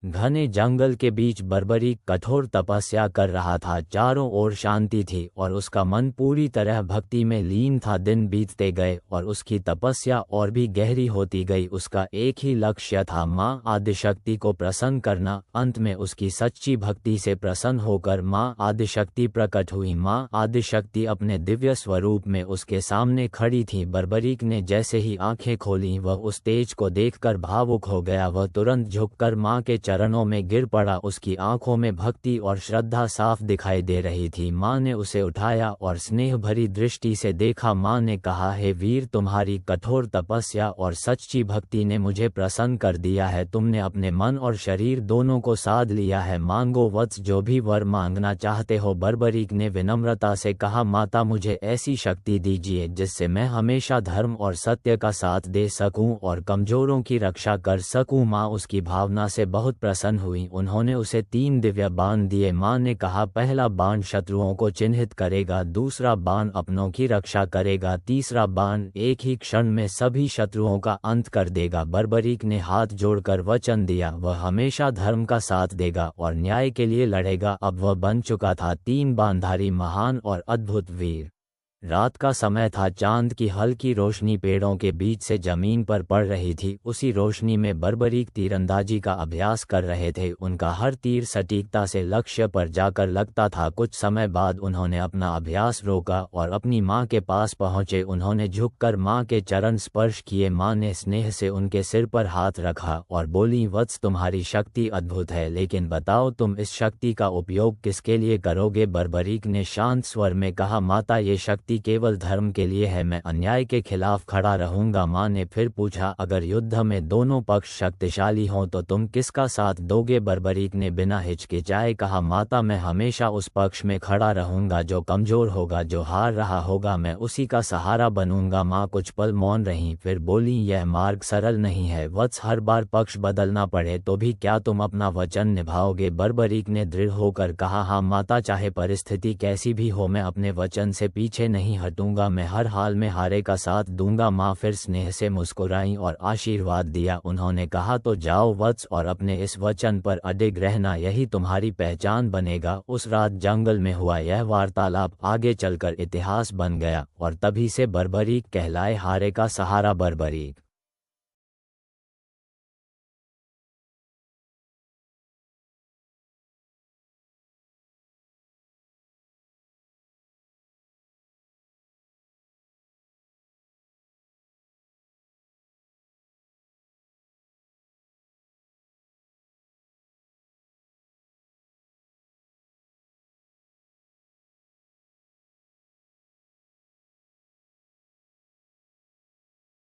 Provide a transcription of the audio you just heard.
घने जंगल के बीच बर्बरीक कठोर तपस्या कर रहा था। चारों ओर शांति थी और उसका मन पूरी तरह भक्ति में लीन था। दिन बीतते गए और उसकी तपस्या और भी गहरी होती गई। उसका एक ही लक्ष्य था, माँ आदिशक्ति को प्रसन्न करना। अंत में उसकी सच्ची भक्ति से प्रसन्न होकर माँ आदिशक्ति प्रकट हुई। माँ आदिशक्ति अपने दिव्य स्वरूप में उसके सामने खड़ी थी। बर्बरीक ने जैसे ही आंखें खोली, वह उस तेज को देखकर भावुक हो गया। वह तुरंत झुककर माँ के चरणों में गिर पड़ा। उसकी आंखों में भक्ति और श्रद्धा साफ दिखाई दे रही थी। माँ ने उसे उठाया और स्नेह भरी दृष्टि से देखा। माँ ने कहा, हे वीर, तुम्हारी कठोर तपस्या और सच्ची भक्ति ने मुझे प्रसन्न कर दिया है। तुमने अपने मन और शरीर दोनों को साध लिया है। मांगो वत्स, जो भी वर मांगना चाहते हो। बर्बरीक ने विनम्रता से कहा, माता, मुझे ऐसी शक्ति दीजिए जिससे मैं हमेशा धर्म और सत्य का साथ दे सकूं और कमजोरों की रक्षा कर सकूं। माँ उसकी भावना से बहुत प्रसन्न हुई। उन्होंने उसे 3 दिव्य बाण दिए। माँ ने कहा, पहला बाण शत्रुओं को चिन्हित करेगा, दूसरा बाण अपनों की रक्षा करेगा, तीसरा बाण एक ही क्षण में सभी शत्रुओं का अंत कर देगा। बर्बरीक ने हाथ जोड़कर वचन दिया, वह हमेशा धर्म का साथ देगा और न्याय के लिए लड़ेगा। अब वह बन चुका था 3 बाणधारी महान और अद्भुत वीर। रात का समय था। चांद की हल्की रोशनी पेड़ों के बीच से जमीन पर पड़ रही थी। उसी रोशनी में बर्बरीक तीरंदाजी का अभ्यास कर रहे थे। उनका हर तीर सटीकता से लक्ष्य पर जाकर लगता था। कुछ समय बाद उन्होंने अपना अभ्यास रोका और अपनी माँ के पास पहुँचे। उन्होंने झुककर माँ के चरण स्पर्श किए। माँ ने स्नेह से उनके सिर पर हाथ रखा और बोली, वत्स, तुम्हारी शक्ति अद्भुत है, लेकिन बताओ, तुम इस शक्ति का उपयोग किसके लिए करोगे? बर्बरीक ने शांत स्वर में कहा, माता, ये शक्ति केवल धर्म के लिए है। मैं अन्याय के खिलाफ खड़ा रहूंगा। माँ ने फिर पूछा, अगर युद्ध में दोनों पक्ष शक्तिशाली हों तो तुम किसका साथ दोगे? बर्बरीक ने बिना हिचकिचाए कहा, माता, मैं हमेशा उस पक्ष में खड़ा रहूंगा जो कमजोर होगा। जो हार रहा होगा मैं उसी का सहारा बनूंगा। माँ कुछ पल मौन रहीं, फिर बोली, यह मार्ग सरल नहीं है वत्स, हर बार पक्ष बदलना पड़े तो भी क्या तुम अपना वचन निभाओगे? बर्बरीक ने दृढ़ होकर कहा, हाँ माता, चाहे परिस्थिति कैसी भी हो, मैं अपने वचन से पीछे नहीं हटूंगा। मैं हर हाल में हारे का साथ दूंगा। माँ फिर स्नेह से मुस्कुराई और आशीर्वाद दिया। उन्होंने कहा, तो जाओ वत्स और अपने इस वचन पर अडिग रहना, यही तुम्हारी पहचान बनेगा। उस रात जंगल में हुआ यह वार्तालाप आगे चलकर इतिहास बन गया और तभी से बर्बरीक कहलाए हारे का सहारा। बर्बरीक